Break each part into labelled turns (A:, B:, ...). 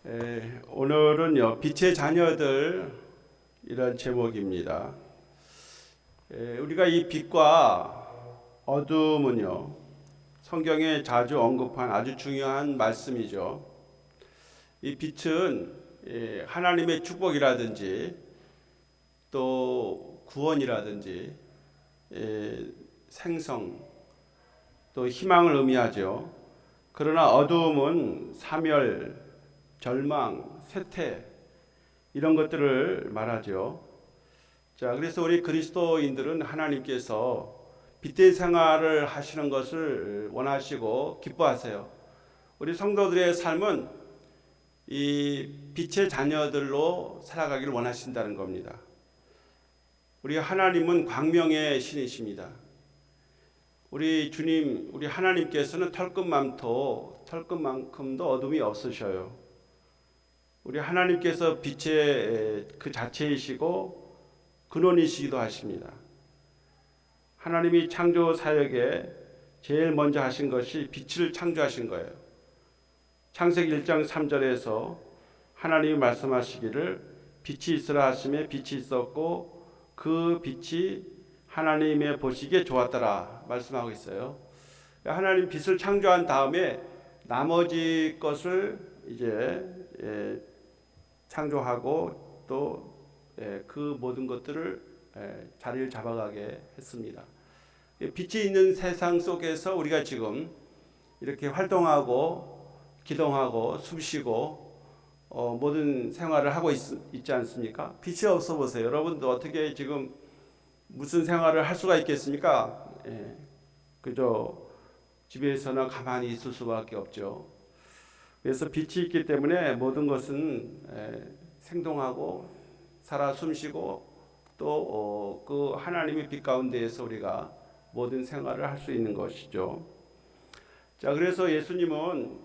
A: 오늘은요, 빛의 자녀들 이런 제목입니다. 우리가 이 빛과 어둠은요, 성경에 자주 언급한 아주 중요한 말씀이죠. 이 빛은 하나님의 축복이라든지 또 구원이라든지 생성 또 희망을 의미하죠. 그러나 어두움은 사멸, 절망, 쇠퇴 이런 것들을 말하죠. 자, 그래서 우리 그리스도인들은 하나님께서 빛의 생활을 하시는 것을 원하시고 기뻐하세요. 우리 성도들의 삶은 이 빛의 자녀들로 살아가기를 원하신다는 겁니다. 우리 하나님은 광명의 신이십니다. 우리 주님, 우리 하나님께서는 털끝만큼도 어둠이 없으셔요. 우리 하나님께서 빛의 그 자체이시고 근원이시기도 하십니다. 하나님이 창조 사역에 제일 먼저 하신 것이 빛을 창조하신 거예요. 창세기 1장 3절에서 하나님이 말씀하시기를 빛이 있으라 하시매 빛이 있었고 그 빛이 하나님의 보시기에 좋았더라 말씀하고 있어요. 하나님 빛을 창조한 다음에 나머지 것을 이제 창조하고 또 그 모든 것들을 자리를 잡아가게 했습니다. 빛이 있는 세상 속에서 우리가 지금 이렇게 활동하고 기동하고 숨쉬고 모든 생활을 하고 있지 않습니까? 빛이 없어 보세요. 여러분도 어떻게 지금 무슨 생활을 할 수가 있겠습니까? 그저 집에서나 가만히 있을 수밖에 없죠. 그래서 빛이 있기 때문에 모든 것은 생동하고 살아 숨쉬고 또 그 하나님의 빛 가운데에서 우리가 모든 생활을 할 수 있는 것이죠. 자, 그래서 예수님은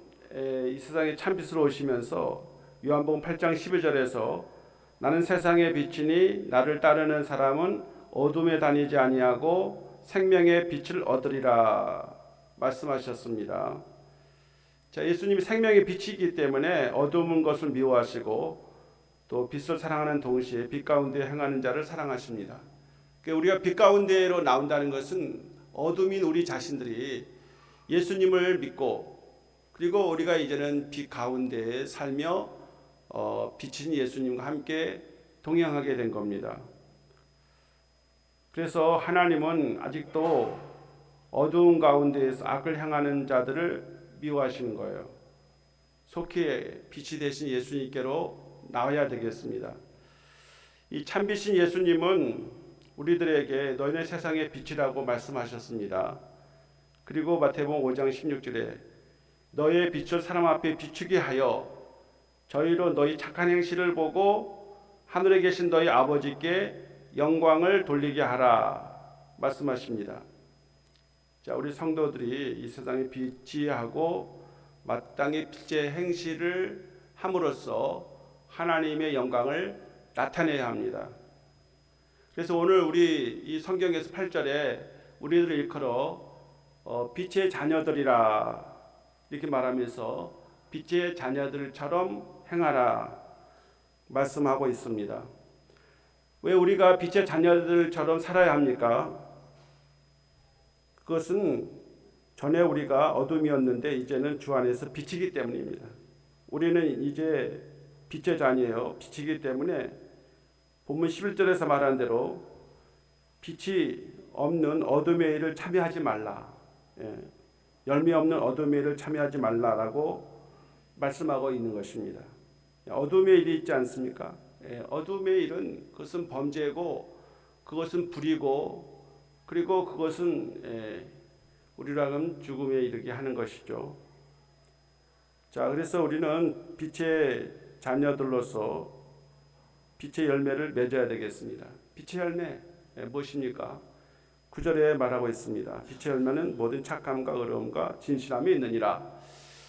A: 이 세상에 참빛으로 오시면서 요한복음 8장 12절에서 나는 세상의 빛이니 나를 따르는 사람은 어둠에 다니지 아니하고 생명의 빛을 얻으리라 말씀하셨습니다. 자, 예수님이 생명의 빛이기 때문에 어두운 것을 미워하시고 또 빛을 사랑하는 동시에 빛 가운데 행하는 자를 사랑하십니다. 그러니까 우리가 빛 가운데로 나온다는 것은 어둠인 우리 자신들이 예수님을 믿고 그리고 우리가 이제는 빛 가운데에 살며 빛인 예수님과 함께 동행하게 된 겁니다. 그래서 하나님은 아직도 어두운 가운데에서 악을 행하는 자들을 미워하시는 거예요. 속히 빛이 되신 예수님께로 나와야 되겠습니다. 이 참빛인 예수님은 우리들에게 너희는 세상의 빛이라고 말씀하셨습니다. 그리고 마태복음 5장 16절에 너희의 빛을 사람 앞에 비추게 하여 저희로 너희 착한 행실을 보고 하늘에 계신 너희 아버지께 영광을 돌리게 하라 말씀하십니다. 자, 우리 성도들이 이 세상에 빛이 하고 마땅히 빛의 행실을 함으로써 하나님의 영광을 나타내야 합니다. 그래서 오늘 우리 이 성경에서 8절에 우리들을 일컬어 빛의 자녀들이라 이렇게 말하면서 빛의 자녀들처럼 행하라 말씀하고 있습니다. 왜 우리가 빛의 자녀들처럼 살아야 합니까? 그것은 전에 우리가 어둠이었는데 이제는 주 안에서 빛이기 때문입니다. 우리는 이제 빛의 자녀예요. 빛이기 때문에 본문 11절에서 말한 대로 빛이 없는 어둠의 일을 참여하지 말라. 열매 없는 어둠의 일을 참여하지 말라라고 말씀하고 있는 것입니다. 어둠의 일이 있지 않습니까? 어둠의 일은 그것은 범죄고 그것은 불이고 그리고 그것은 우리라면 죽음에 이르게 하는 것이죠. 자, 그래서 우리는 빛의 자녀들로서 빛의 열매를 맺어야 되겠습니다. 빛의 열매 무엇입니까? 9절에 말하고 있습니다. 빛의 열매는 모든 착함과 의로움과 진실함이 있느니라.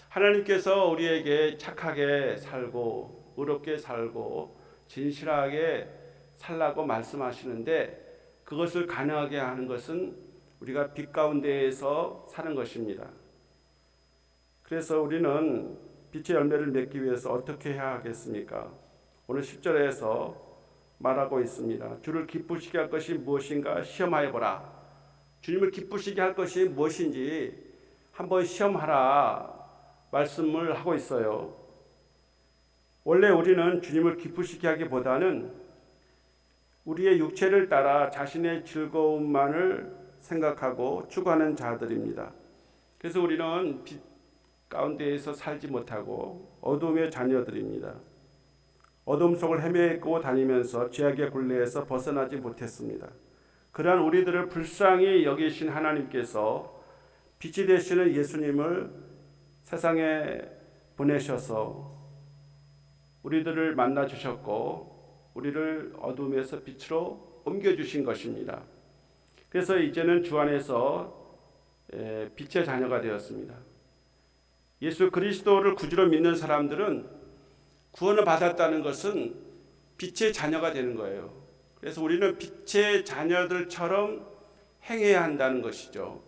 A: 하나님께서 우리에게 착하게 살고 의롭게 살고 진실하게 살라고 말씀하시는데 그것을 가능하게 하는 것은 우리가 빛 가운데에서 사는 것입니다. 그래서 우리는 빛의 열매를 맺기 위해서 어떻게 해야 하겠습니까? 오늘 10절에서 말하고 있습니다. 주를 기쁘시게 할 것이 무엇인가 시험하여 보라. 주님을 기쁘시게 할 것이 무엇인지 한번 시험하라 말씀을 하고 있어요. 원래 우리는 주님을 기쁘시게 하기보다는 우리의 육체를 따라 자신의 즐거움만을 생각하고 추구하는 자들입니다. 그래서 우리는 빛 가운데에서 살지 못하고 어둠의 자녀들입니다. 어둠 속을 헤매고 다니면서 죄악의 굴레에서 벗어나지 못했습니다. 그러한 우리들을 불쌍히 여기신 하나님께서 빛이 되시는 예수님을 세상에 보내셔서 우리들을 만나 주셨고 우리를 어둠에서 빛으로 옮겨주신 것입니다. 그래서 이제는 주 안에서 빛의 자녀가 되었습니다. 예수 그리스도를 구주로 믿는 사람들은 구원을 받았다는 것은 빛의 자녀가 되는 거예요. 그래서 우리는 빛의 자녀들처럼 행해야 한다는 것이죠.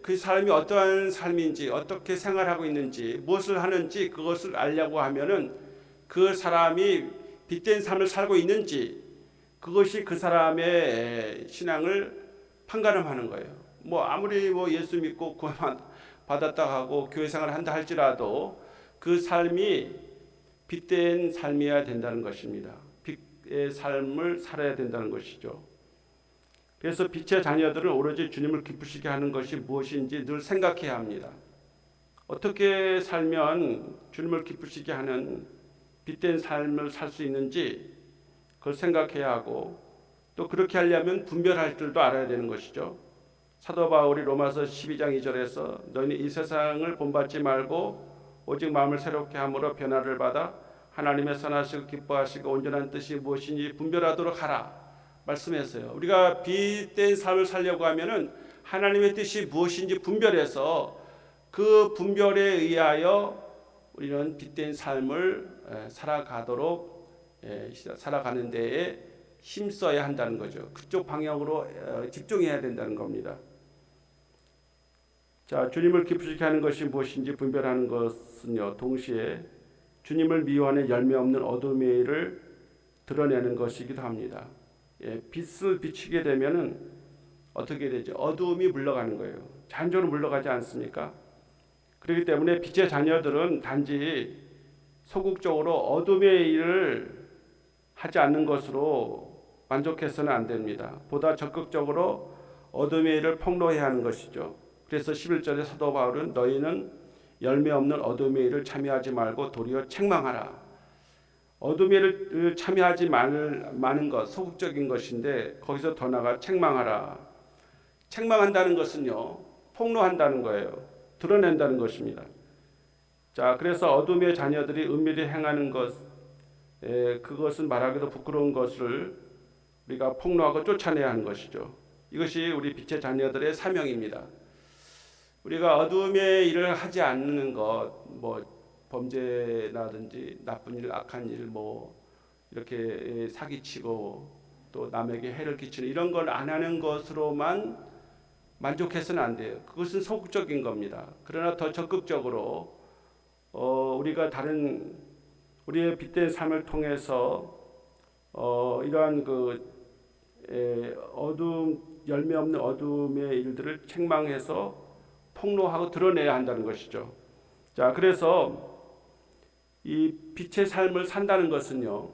A: 그 사람이 어떠한 삶인지, 어떻게 생활하고 있는지, 무엇을 하는지 그것을 알려고 하면은 그 사람이 빛된 삶을 살고 있는지 그것이 그 사람의 신앙을 판가름하는 거예요. 아무리 예수 믿고 구원 받았다 하고 교회 생활을 한다 할지라도 그 삶이 빛된 삶이어야 된다는 것입니다. 빛의 삶을 살아야 된다는 것이죠. 그래서 빛의 자녀들은 오로지 주님을 기쁘시게 하는 것이 무엇인지 늘 생각해야 합니다. 어떻게 살면 주님을 기쁘시게 하는 빛된 삶을 살 수 있는지 그걸 생각해야 하고 또 그렇게 하려면 분별할 줄도 알아야 되는 것이죠. 사도 바울이 로마서 12장 2절에서 너희는 이 세상을 본받지 말고 오직 마음을 새롭게 함으로 변화를 받아 하나님의 선하시고 기뻐하시고 온전한 뜻이 무엇인지 분별하도록 하라 말씀했어요. 우리가 빛된 삶을 살려고 하면은 하나님의 뜻이 무엇인지 분별해서 그 분별에 의하여 우리는 빛된 삶을 살아가는 데에 힘써야 한다는 거죠. 그쪽 방향으로 집중해야 된다는 겁니다. 자, 주님을 기쁘시게 하는 것이 무엇인지 분별하는 것은요, 동시에 주님을 미워하는 열매 없는 어둠의 일을 드러내는 것이기도 합니다. 빛을 비치게 되면은 어떻게 되죠? 어둠이 물러가는 거예요. 잔조로 물러가지 않습니까? 그렇기 때문에 빛의 자녀들은 단지 소극적으로 어둠의 일을 하지 않는 것으로 만족해서는 안 됩니다. 보다 적극적으로 어둠의 일을 폭로해야 하는 것이죠. 그래서 11절에 사도 바울은 너희는 열매 없는 어둠의 일을 참여하지 말고 도리어 책망하라. 어둠의 일을 참여하지 마는 것, 소극적인 것인데 거기서 더 나아가 책망하라. 책망한다는 것은요, 폭로한다는 거예요. 드러낸다는 것입니다. 자, 그래서 어둠의 자녀들이 은밀히 행하는 것, 그것은 말하기도 부끄러운 것을 우리가 폭로하고 쫓아내야 하는 것이죠. 이것이 우리 빛의 자녀들의 사명입니다. 우리가 어둠의 일을 하지 않는 것, 범죄라든지 나쁜 일, 악한 일, 이렇게 사기치고 또 남에게 해를 끼치는 이런 걸 안 하는 것으로만 만족해서는 안 돼요. 그것은 소극적인 겁니다. 그러나 더 적극적으로 우리가 우리의 빛된 삶을 통해서 이러한 열매 없는 어둠의 일들을 책망해서 폭로하고 드러내야 한다는 것이죠. 자, 그래서 이 빛의 삶을 산다는 것은요,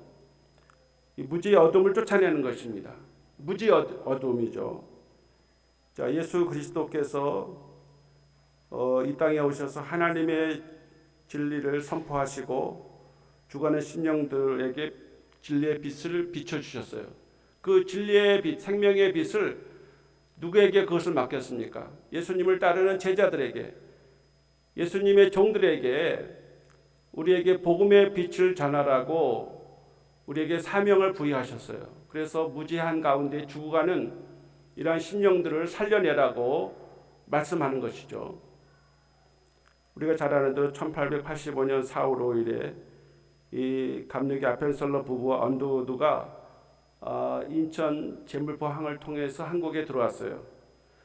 A: 이 무지의 어둠을 쫓아내는 것입니다. 무지의 어둠이죠. 자, 예수 그리스도께서 이 땅에 오셔서 하나님의 진리를 선포하시고 죽어가는 심령들에게 진리의 빛을 비춰주셨어요. 그 진리의 빛, 생명의 빛을 누구에게 그것을 맡겼습니까? 예수님을 따르는 제자들에게, 예수님의 종들에게 우리에게 복음의 빛을 전하라고 우리에게 사명을 부여하셨어요. 그래서 무지한 가운데 죽어가는 이러한 심령들을 살려내라고 말씀하는 것이죠. 우리가 잘 아는 대로 1885년 4월 5일에 이 감리교 아펜설러 부부와 언더우드가 인천 제물포항을 통해서 한국에 들어왔어요.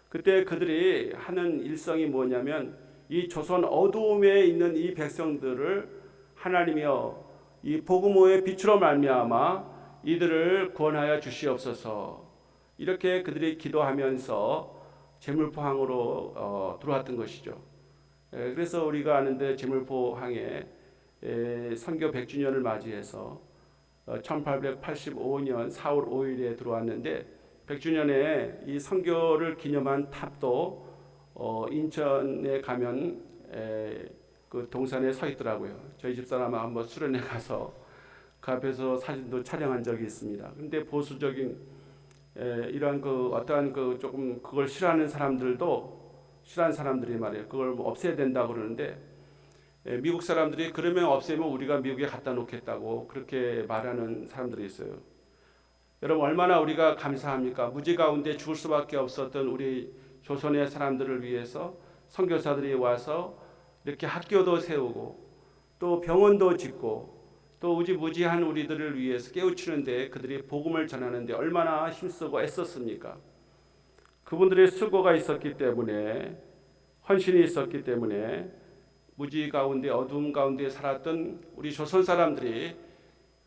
A: 그때 그들이 하는 일성이 뭐냐면 이 조선 어두움에 있는 이 백성들을 하나님이여 이 복음의 빛으로 말미암아 이들을 구원하여 주시옵소서. 이렇게 그들이 기도하면서 제물포항으로 들어왔던 것이죠. 그래서 우리가 아는데 제물포항에 선교 100주년을 맞이해서 1885년 4월 5일에 들어왔는데 100주년에 이 선교를 기념한 탑도 인천에 가면 그 동산에 서 있더라고요. 저희 집사람 한번 수련회 가서 그 앞에서 사진도 촬영한 적이 있습니다. 근데 보수적인 이러한 그 어떠한 그 조금 그걸 싫어하는 사람들이 말이에요. 그걸 뭐 없애야 된다고 그러는데 미국 사람들이 그러면 없애면 우리가 미국에 갖다 놓겠다고 그렇게 말하는 사람들이 있어요. 여러분 얼마나 우리가 감사합니까? 무지 가운데 죽을 수밖에 없었던 우리 조선의 사람들을 위해서 선교사들이 와서 이렇게 학교도 세우고 또 병원도 짓고 또 우지무지한 우리들을 위해서 깨우치는데 그들이 복음을 전하는데 얼마나 힘쓰고 애썼습니까? 그분들의 수고가 있었기 때문에 헌신이 있었기 때문에 무지 가운데 어두움 가운데 살았던 우리 조선 사람들이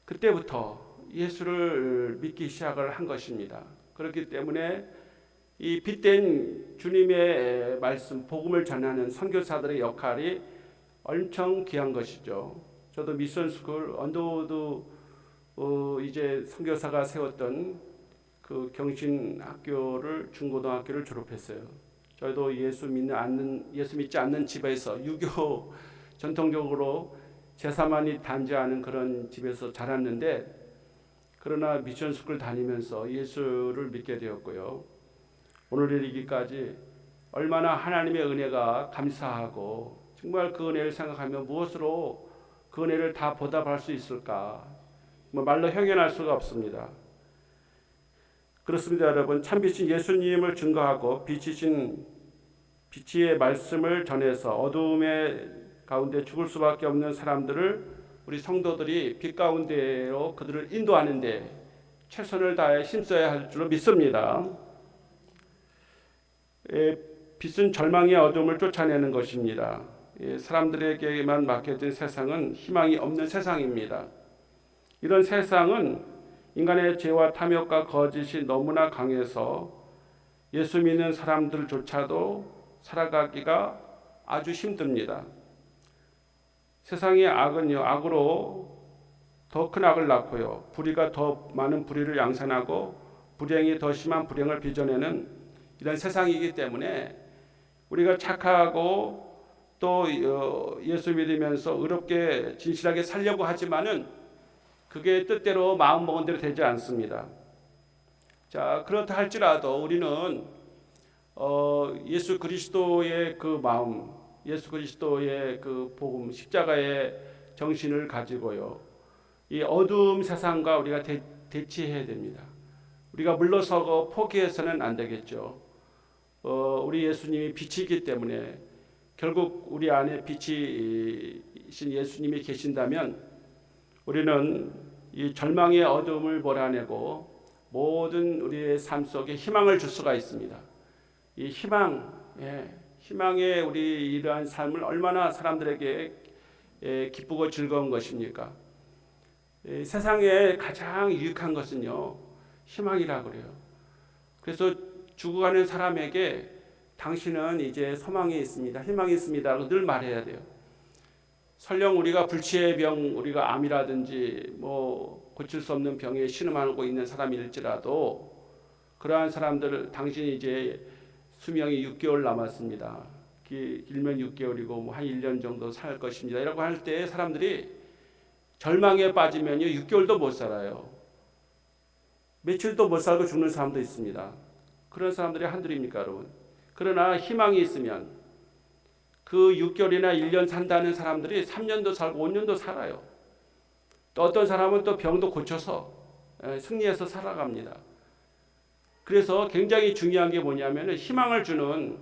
A: 그때부터 예수를 믿기 시작을 한 것입니다. 그렇기 때문에 이 빛된 주님의 말씀 복음을 전하는 선교사들의 역할이 엄청 귀한 것이죠. 저도 미션스쿨 언더우드 이제 선교사가 세웠던 그 경신학교를 중고등학교를 졸업했어요. 저도 예수 믿지 않는 집에서 유교 전통적으로 제사만이 단지하는 그런 집에서 자랐는데 그러나 미션스쿨 다니면서 예수를 믿게 되었고요. 오늘 이르기까지 얼마나 하나님의 은혜가 감사하고 정말 그 은혜를 생각하면 무엇으로 그 은혜를 다 보답할 수 있을까? 말로 형용할 수가 없습니다. 그렇습니다, 여러분. 참빛인 예수님을 증거하고 빛의 말씀을 전해서 어두움의 가운데 죽을 수밖에 없는 사람들을 우리 성도들이 빛 가운데로 그들을 인도하는데 최선을 다해 힘써야 할 줄로 믿습니다. 빛은 절망의 어둠을 쫓아내는 것입니다. 사람들에게만 맡겨진 세상은 희망이 없는 세상입니다. 이런 세상은 인간의 죄와 탐욕과 거짓이 너무나 강해서 예수 믿는 사람들조차도 살아가기가 아주 힘듭니다. 세상의 악은요, 악으로 더 큰 악을 낳고요, 불의가 더 많은 불의를 양산하고 불행이 더 심한 불행을 빚어내는 이런 세상이기 때문에 우리가 착하고 또 예수 믿으면서 의롭게 진실하게 살려고 하지만은 그게 뜻대로 마음먹은 대로 되지 않습니다. 자, 그렇다 할지라도 우리는 예수 그리스도의 그 마음, 예수 그리스도의 그 복음, 십자가의 정신을 가지고요, 이 어두움 세상과 우리가 대치해야 됩니다. 우리가 물러서고 포기해서는 안 되겠죠. 우리 예수님이 빛이기 때문에 결국 우리 안에 빛이신 예수님이 계신다면 우리는 이 절망의 어둠을 몰아내고 모든 우리의 삶 속에 희망을 줄 수가 있습니다. 이 희망의 우리 이러한 삶을 얼마나 사람들에게 기쁘고 즐거운 것입니까? 세상에 가장 유익한 것은요, 희망이라고 그래요. 그래서 죽어가는 사람에게 당신은 이제 소망이 있습니다, 희망이 있습니다 늘 말해야 돼요. 설령 우리가 불치의 병, 우리가 암이라든지 뭐 고칠 수 없는 병에 신음하고 있는 사람일지라도 그러한 사람들을 당신이 이제 수명이 6개월 남았습니다. 길면 6개월이고 뭐 한 1년 정도 살 것입니다. 이라고 할 때 사람들이 절망에 빠지면요 6개월도 못 살아요. 며칠도 못 살고 죽는 사람도 있습니다. 그런 사람들이 한둘입니까, 여러분? 그러나 희망이 있으면 그 6개월이나 1년 산다는 사람들이 3년도 살고 5년도 살아요. 또 어떤 사람은 또 병도 고쳐서 승리해서 살아갑니다. 그래서 굉장히 중요한 게 뭐냐면 희망을 주는,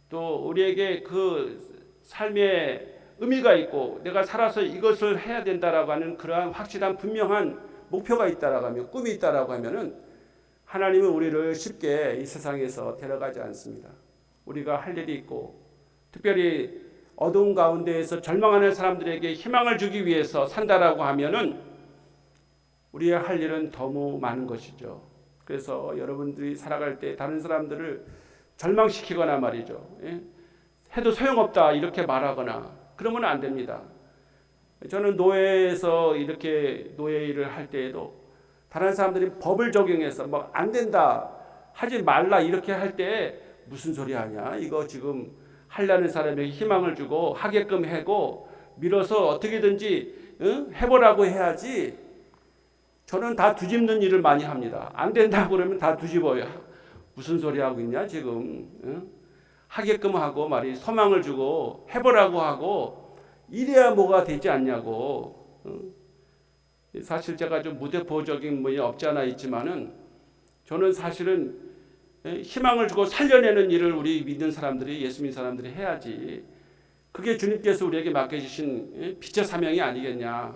A: 또 우리에게 그 삶의 의미가 있고 내가 살아서 이것을 해야 된다라고 하는 그러한 확실한 분명한 목표가 있다라고 하면, 꿈이 있다라고 하면은 하나님은 우리를 쉽게 이 세상에서 데려가지 않습니다. 우리가 할 일이 있고 특별히 어두운 가운데에서 절망하는 사람들에게 희망을 주기 위해서 산다라고 하면은 우리의 할 일은 너무 많은 것이죠. 그래서 여러분들이 살아갈 때 다른 사람들을 절망시키거나 말이죠. 해도 소용없다 이렇게 말하거나 그러면 안 됩니다. 저는 노예에서 이렇게 노예 일을 할 때에도 다른 사람들이 법을 적용해서 뭐 안 된다 하지 말라 이렇게 할 때 무슨 소리 하냐 이거 지금 하려는 사람에게 희망을 주고 하게끔 하고 밀어서 어떻게든지 해보라고 해야지. 저는 다 뒤집는 일을 많이 합니다. 안 된다고 그러면 다 뒤집어요. 무슨 소리 하고 있냐 지금. 하게끔 하고 말이 소망을 주고 해보라고 하고 이래야 뭐가 되지 않냐고. 사실 제가 좀 무대포적인 면이 없지 않아 있지만은 저는 사실은 희망을 주고 살려내는 일을 우리 믿는 사람들이 예수 믿는 사람들이 해야지. 그게 주님께서 우리에게 맡겨주신 빛의 사명이 아니겠냐.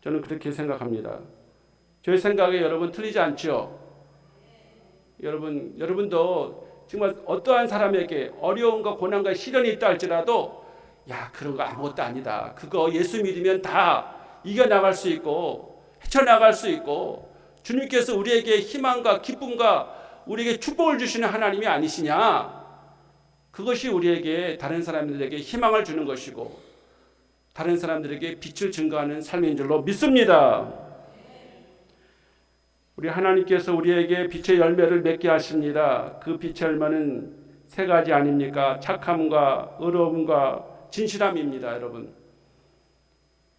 A: 저는 그렇게 생각합니다. 제 생각에 여러분 틀리지 않죠? 여러분도 정말 어떠한 사람에게 어려움과 고난과 시련이 있다 할지라도 야 그런 거 아무것도 아니다. 그거 예수 믿으면 다 이겨나갈 수 있고 헤쳐나갈 수 있고 주님께서 우리에게 희망과 기쁨과 우리에게 축복을 주시는 하나님이 아니시냐. 그것이 우리에게 다른 사람들에게 희망을 주는 것이고 다른 사람들에게 빛을 증거하는 삶인 줄로 믿습니다. 우리 하나님께서 우리에게 빛의 열매를 맺게 하십니다. 그 빛의 열매는 세 가지 아닙니까? 착함과 의로움과 진실함입니다. 여러분,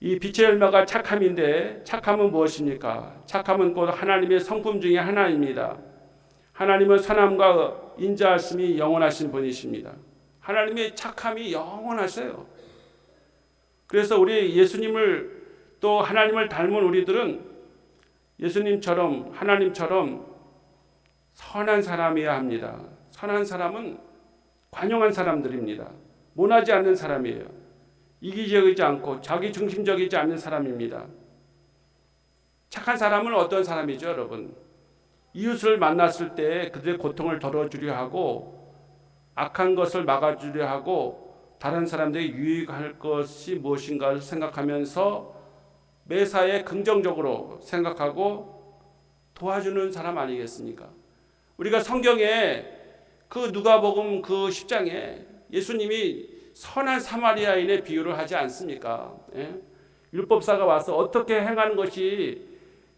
A: 이 빛의 열매가 착함인데 착함은 무엇입니까? 착함은 곧 하나님의 성품 중에 하나입니다. 하나님은 선함과 인자하심이 영원하신 분이십니다. 하나님의 착함이 영원하세요. 그래서 우리 예수님을 또 하나님을 닮은 우리들은 예수님처럼 하나님처럼 선한 사람이어야 합니다. 선한 사람은 관용한 사람들입니다. 모나지 않는 사람이에요. 이기적이지 않고 자기 중심적이지 않는 사람입니다. 착한 사람은 어떤 사람이죠, 여러분? 이웃을 만났을 때 그들의 고통을 덜어주려 하고 악한 것을 막아주려 하고 다른 사람들이 유익할 것이 무엇인가를 생각하면서 매사에 긍정적으로 생각하고 도와주는 사람 아니겠습니까? 우리가 성경에 그 누가복음 그 10장에 예수님이 선한 사마리아인의 비유를 하지 않습니까? 율법사가 와서 어떻게 행하는 것이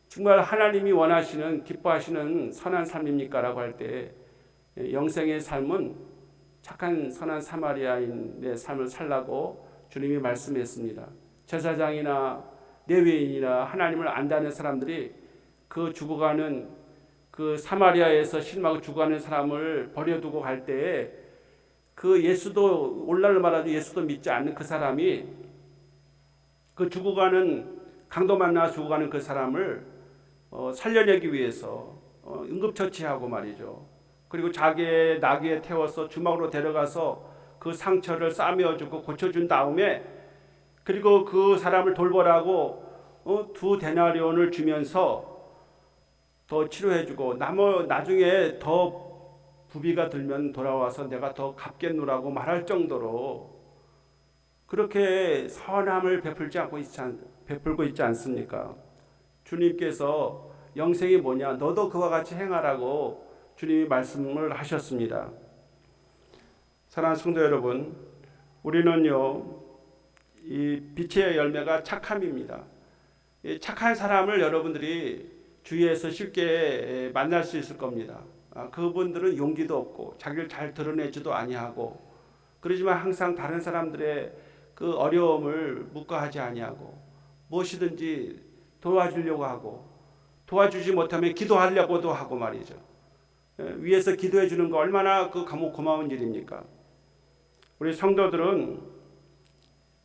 A: 정말 하나님이 원하시는 기뻐하시는 선한 삶입니까? 라고 할 때 영생의 삶은 착한 선한 사마리아인의 삶을 살라고 주님이 말씀했습니다. 제사장이나 레위인이나 하나님을 안다는 사람들이 그 죽어가는 그 사마리아에서 실망하고 죽어가는 사람을 버려두고 갈 때에 그 예수도 오늘날 말하죠. 예수도 믿지 않는 그 사람이 그 죽어가는 강도 만나 죽어가는 그 사람을 살려내기 위해서 응급처치하고 말이죠. 그리고 자기의 나귀에 태워서 주막으로 데려가서 그 상처를 싸매어주고 고쳐준 다음에 그리고 그 사람을 돌보라고 2데나리온을 주면서 더 치료해주고 나중에 더 부비가 들면 돌아와서 내가 더 갚겠노라고 말할 정도로 그렇게 선함을 베풀고 있지 않습니까? 주님께서 영생이 뭐냐? 너도 그와 같이 행하라고 주님이 말씀을 하셨습니다. 사랑하는 성도 여러분, 우리는요 이 빛의 열매가 착함입니다. 이 착한 사람을 여러분들이 주위에서 쉽게 만날 수 있을 겁니다. 그분들은 용기도 없고 자기를 잘 드러내지도 아니하고 그러지만 항상 다른 사람들의 그 어려움을 묵과하지 아니하고 무엇이든지 도와주려고 하고 도와주지 못하면 기도하려고도 하고 말이죠. 위에서 기도해 주는 거 얼마나 그 고마운 일입니까? 우리 성도들은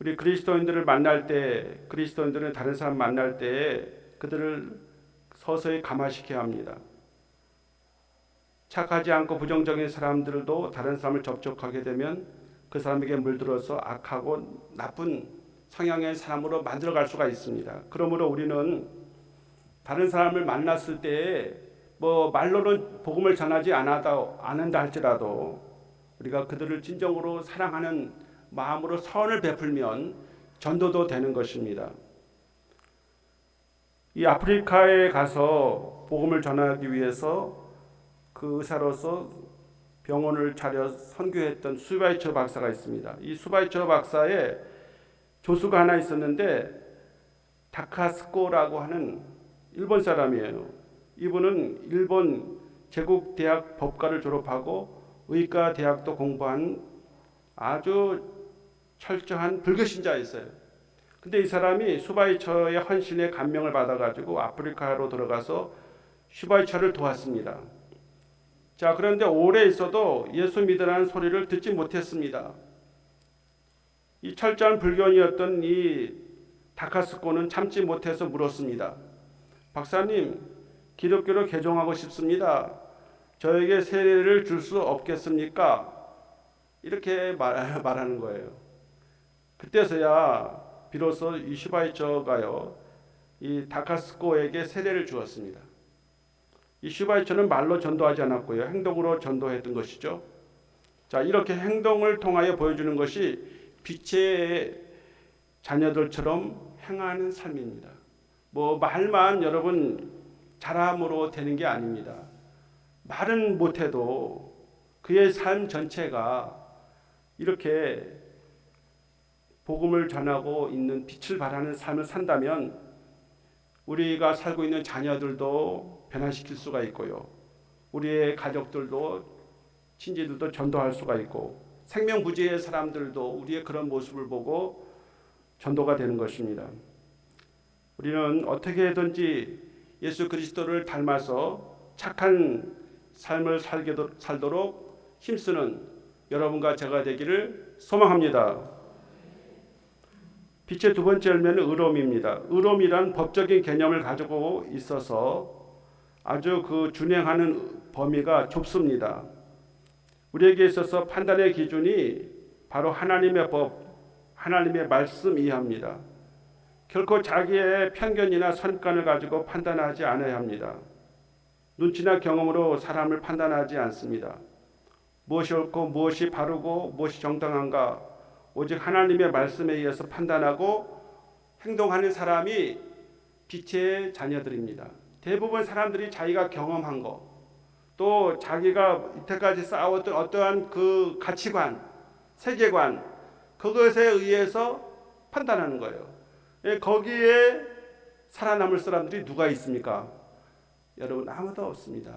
A: 우리 그리스도인들을 만날 때 그리스도인들은 다른 사람 만날 때 그들을 서서히 감화시켜야 합니다. 착하지 않고 부정적인 사람들도 다른 사람을 접촉하게 되면 그 사람에게 물들어서 악하고 나쁜 성향의 사람으로 만들어갈 수가 있습니다. 그러므로 우리는 다른 사람을 만났을 때 뭐 말로는 복음을 전하지 않는다 할지라도 우리가 그들을 진정으로 사랑하는 마음으로 선을 베풀면 전도도 되는 것입니다. 이 아프리카에 가서 복음을 전하기 위해서 그 의사로서 병원을 차려 선교했던 수바이처 박사가 있습니다. 이 수바이처 박사의 조수가 하나 있었는데 다카스코라고 하는 일본 사람이에요. 이분은 일본 제국대학 법과를 졸업하고 의과대학도 공부한 아주 철저한 불교신자였어요. 근데 이 사람이 수바이처의 헌신에 감명을 받아가지고 아프리카로 들어가서 수바이처를 도왔습니다. 자, 그런데 오래 있어도 예수 믿으라는 소리를 듣지 못했습니다. 이 철저한 불교인이었던 이 다카스코는 참지 못해서 물었습니다. 박사님, 기독교로 개종하고 싶습니다. 저에게 세례를 줄 수 없겠습니까? 이렇게 말하는 거예요. 그때서야 비로소 이 슈바이처가요, 이 다카스코에게 세례를 주었습니다. 이 슈바이처는 말로 전도하지 않았고요, 행동으로 전도했던 것이죠. 자, 이렇게 행동을 통하여 보여주는 것이 빛의 자녀들처럼 행하는 삶입니다. 뭐 말만 여러분 잘함으로 되는 게 아닙니다. 말은 못해도 그의 삶 전체가 이렇게 복음을 전하고 있는 빛을 발하는 삶을 산다면 우리가 살고 있는 자녀들도 변화시킬 수가 있고요, 우리의 가족들도 친지들도 전도할 수가 있고, 생명부지의 사람들도 우리의 그런 모습을 보고 전도가 되는 것입니다. 우리는 어떻게든지 예수 그리스도를 닮아서 착한 삶을 살도록 힘쓰는 여러분과 제가 되기를 소망합니다. 빛의 두 번째 열매는 의로움입니다. 의로움이란 법적인 개념을 가지고 있어서 아주 그 준행하는 범위가 좁습니다. 우리에게 있어서 판단의 기준이 바로 하나님의 법, 하나님의 말씀 이해합니다. 결코 자기의 편견이나 선입관을 가지고 판단하지 않아야 합니다. 눈치나 경험으로 사람을 판단하지 않습니다. 무엇이 옳고 무엇이 바르고 무엇이 정당한가 오직 하나님의 말씀에 의해서 판단하고 행동하는 사람이 빛의 자녀들입니다. 대부분 사람들이 자기가 경험한 것, 또 자기가 이때까지 쌓아왔던 어떠한 그 가치관, 세계관, 그것에 의해서 판단하는 거예요. 거기에 살아남을 사람들이 누가 있습니까? 여러분, 아무도 없습니다.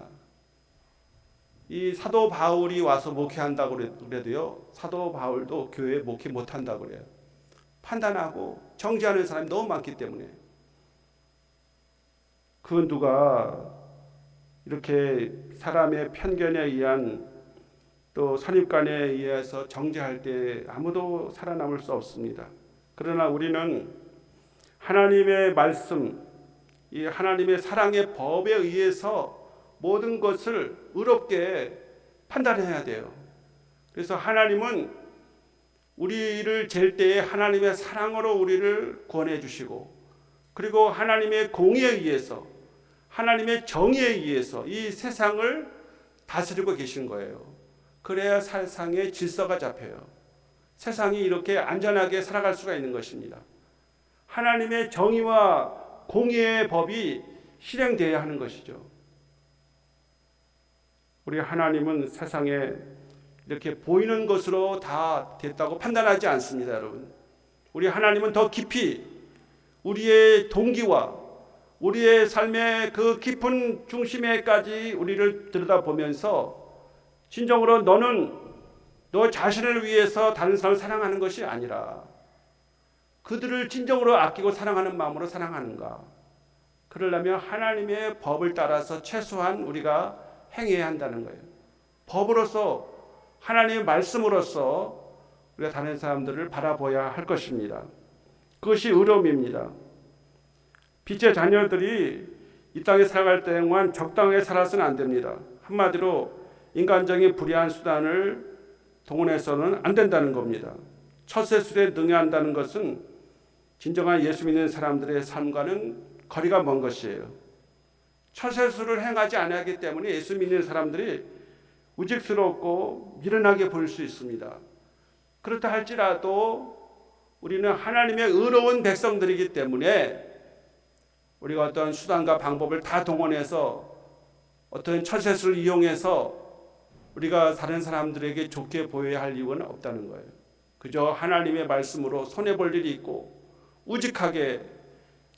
A: 이 사도 바울이 와서 목회한다고 그래도요, 사도 바울도 교회에 목회 못한다고 그래요. 판단하고 정죄하는 사람이 너무 많기 때문에. 그건 누가 이렇게 사람의 편견에 의한 또 선입관에 의해서 정죄할 때 아무도 살아남을 수 없습니다. 그러나 우리는 하나님의 말씀, 이 하나님의 사랑의 법에 의해서 모든 것을 의롭게 판단해야 돼요. 그래서 하나님은 우리를 잴 때에 하나님의 사랑으로 우리를 구원해 주시고, 그리고 하나님의 공의에 의해서, 하나님의 정의에 의해서 이 세상을 다스리고 계신 거예요. 그래야 세상의 질서가 잡혀요. 세상이 이렇게 안전하게 살아갈 수가 있는 것입니다. 하나님의 정의와 공의의 법이 실행되어야 하는 것이죠. 우리 하나님은 세상에 이렇게 보이는 것으로 다 됐다고 판단하지 않습니다, 여러분. 우리 하나님은 더 깊이 우리의 동기와 우리의 삶의 그 깊은 중심에까지 우리를 들여다보면서 진정으로 너는 너 자신을 위해서 다른 사람을 사랑하는 것이 아니라 그들을 진정으로 아끼고 사랑하는 마음으로 사랑하는가. 그러려면 하나님의 법을 따라서 최소한 우리가 행해야 한다는 거예요. 법으로서, 하나님의 말씀으로서 우리가 다른 사람들을 바라봐야 할 것입니다. 그것이 의로움입니다. 빛의 자녀들이 이 땅에 살아갈 동안 적당하게 살아서는 안 됩니다. 한마디로 인간적인 불의한 수단을 동원해서는 안 된다는 겁니다. 처세술에 능해한다는 것은 진정한 예수 믿는 사람들의 삶과는 거리가 먼 것이에요. 처세술을 행하지 않았기 때문에 예수 믿는 사람들이 우직스럽고 미련하게 보일 수 있습니다. 그렇다 할지라도 우리는 하나님의 의로운 백성들이기 때문에 우리가 어떤 수단과 방법을 다 동원해서 어떤 처세술을 이용해서 우리가 다른 사람들에게 좋게 보여야 할 이유는 없다는 거예요. 그저 하나님의 말씀으로 손해볼 일이 있고 우직하게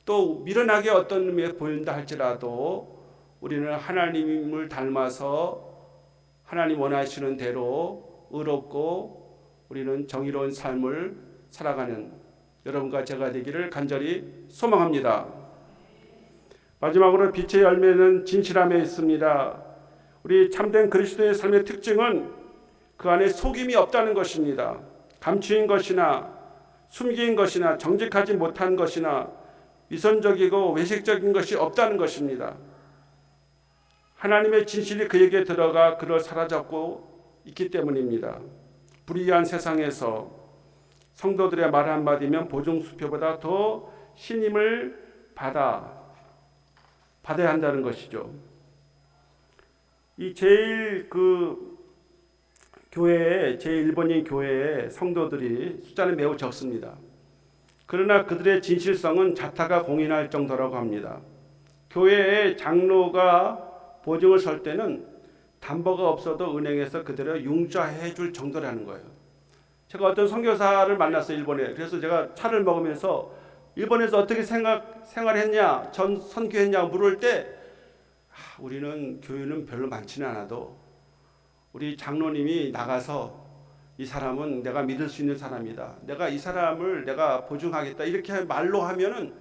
A: 또 미련하게 어떤 의미에 보인다 할지라도 우리는 하나님을 닮아서 하나님 원하시는 대로 의롭고 우리는 정의로운 삶을 살아가는 여러분과 제가 되기를 간절히 소망합니다. 마지막으로 빛의 열매는 진실함에 있습니다. 우리 참된 그리스도의 삶의 특징은 그 안에 속임이 없다는 것입니다. 감추인 것이나 숨긴 것이나 정직하지 못한 것이나 위선적이고 외식적인 것이 없다는 것입니다. 하나님의 진실이 그에게 들어가 그를 사로잡고 있기 때문입니다. 불의한 세상에서 성도들의 말 한마디면 보증수표보다 더 신임을 받아야 한다는 것이죠. 이 제1번인 교회의 성도들이 숫자는 매우 적습니다. 그러나 그들의 진실성은 자타가 공인할 정도라고 합니다. 교회의 장로가 보증을 설 때는 담보가 없어도 은행에서 그대로 융자해 줄 정도라는 거예요. 제가 어떤 선교사를 만났어요, 일본에. 그래서 제가 차를 먹으면서 일본에서 어떻게 생활했냐, 선교했냐 물을 때 우리는 교회는 별로 많지는 않아도 우리 장로님이 나가서 이 사람은 내가 믿을 수 있는 사람이다. 내가 이 사람을 내가 보증하겠다. 이렇게 말로 하면은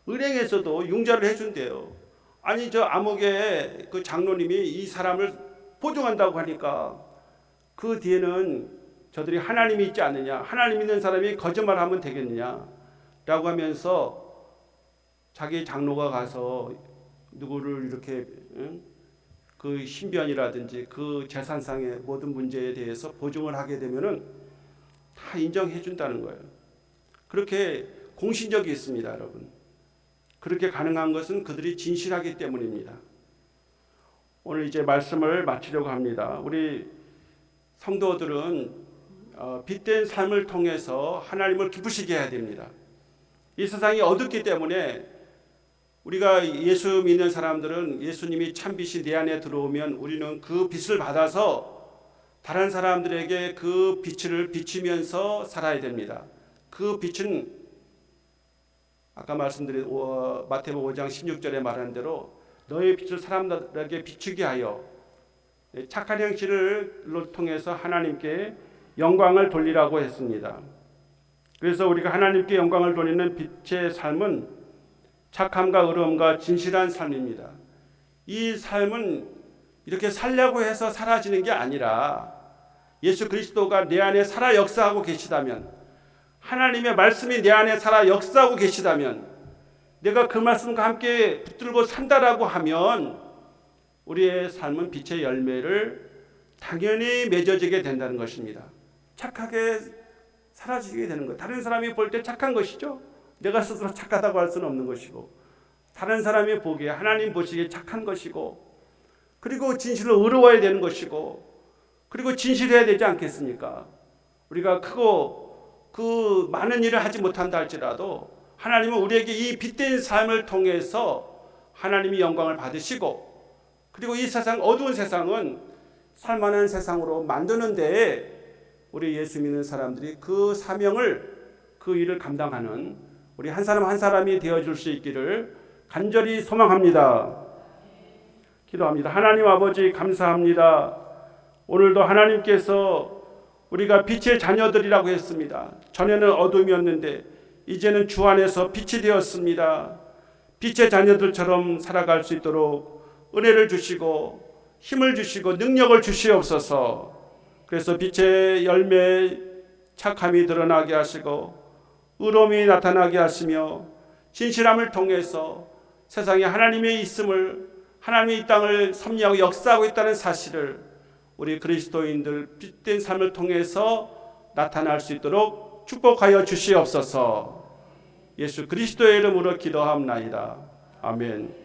A: 은행에서도 융자를 해준대요. 아니 저 암흑의 그 장로님이 이 사람을 보증한다고 하니까 그 뒤에는 저들이 하나님이 있지 않느냐, 하나님 있는 사람이 거짓말하면 되겠느냐 라고 하면서 자기 장로가 가서 누구를 이렇게 그 신변이라든지 그 재산상의 모든 문제에 대해서 보증을 하게 되면은 다 인정해 준다는 거예요. 그렇게 공신력이 있습니다, 여러분. 그렇게 가능한 것은 그들이 진실하기 때문입니다. 오늘 이제 말씀을 마치려고 합니다. 우리 성도들은 빛된 삶을 통해서 하나님을 기쁘시게 해야 됩니다. 이 세상이 어둡기 때문에 우리가 예수 믿는 사람들은 예수님이 참빛이 내 안에 들어오면 우리는 그 빛을 받아서 다른 사람들에게 그 빛을 비추면서 살아야 됩니다. 그 빛은 아까 말씀드린 마태복음 5장 16절에 말한 대로 너의 빛을 사람들에게 비추게 하여 착한 행실을 통해서 하나님께 영광을 돌리라고 했습니다. 그래서 우리가 하나님께 영광을 돌리는 빛의 삶은 착함과 의로움과 진실한 삶입니다. 이 삶은 이렇게 살려고 해서 사라지는 게 아니라 예수 그리스도가 내 안에 살아 역사하고 계시다면, 하나님의 말씀이 내 안에 살아 역사하고 계시다면, 내가 그 말씀과 함께 붙들고 산다라고 하면 우리의 삶은 빛의 열매를 당연히 맺어지게 된다는 것입니다. 착하게 사라지게 되는 것. 다른 사람이 볼 때 착한 것이죠. 내가 스스로 착하다고 할 수는 없는 것이고, 다른 사람이 보기에 하나님 보시기에 착한 것이고, 그리고 진실로 의로워야 되는 것이고, 그리고 진실해야 되지 않겠습니까? 우리가 크고 그 많은 일을 하지 못한다 할지라도 하나님은 우리에게 이 빛된 삶을 통해서 하나님이 영광을 받으시고, 그리고 이 세상, 어두운 세상은 살만한 세상으로 만드는 데에 우리 예수 믿는 사람들이 그 사명을, 그 일을 감당하는 우리 한 사람 한 사람이 되어줄 수 있기를 간절히 소망합니다. 기도합니다. 하나님 아버지 감사합니다. 오늘도 하나님께서 우리가 빛의 자녀들이라고 했습니다. 전에는 어둠이었는데 이제는 주 안에서 빛이 되었습니다. 빛의 자녀들처럼 살아갈 수 있도록 은혜를 주시고 힘을 주시고 능력을 주시옵소서. 그래서 빛의 열매 착함이 드러나게 하시고 의로움이 나타나게 하시며 진실함을 통해서 세상에 하나님의 있음을, 하나님이 이 땅을 섭리하고 역사하고 있다는 사실을 우리 그리스도인들 빛된 삶을 통해서 나타날 수 있도록 축복하여 주시옵소서. 예수 그리스도의 이름으로 기도합나이다. 아멘.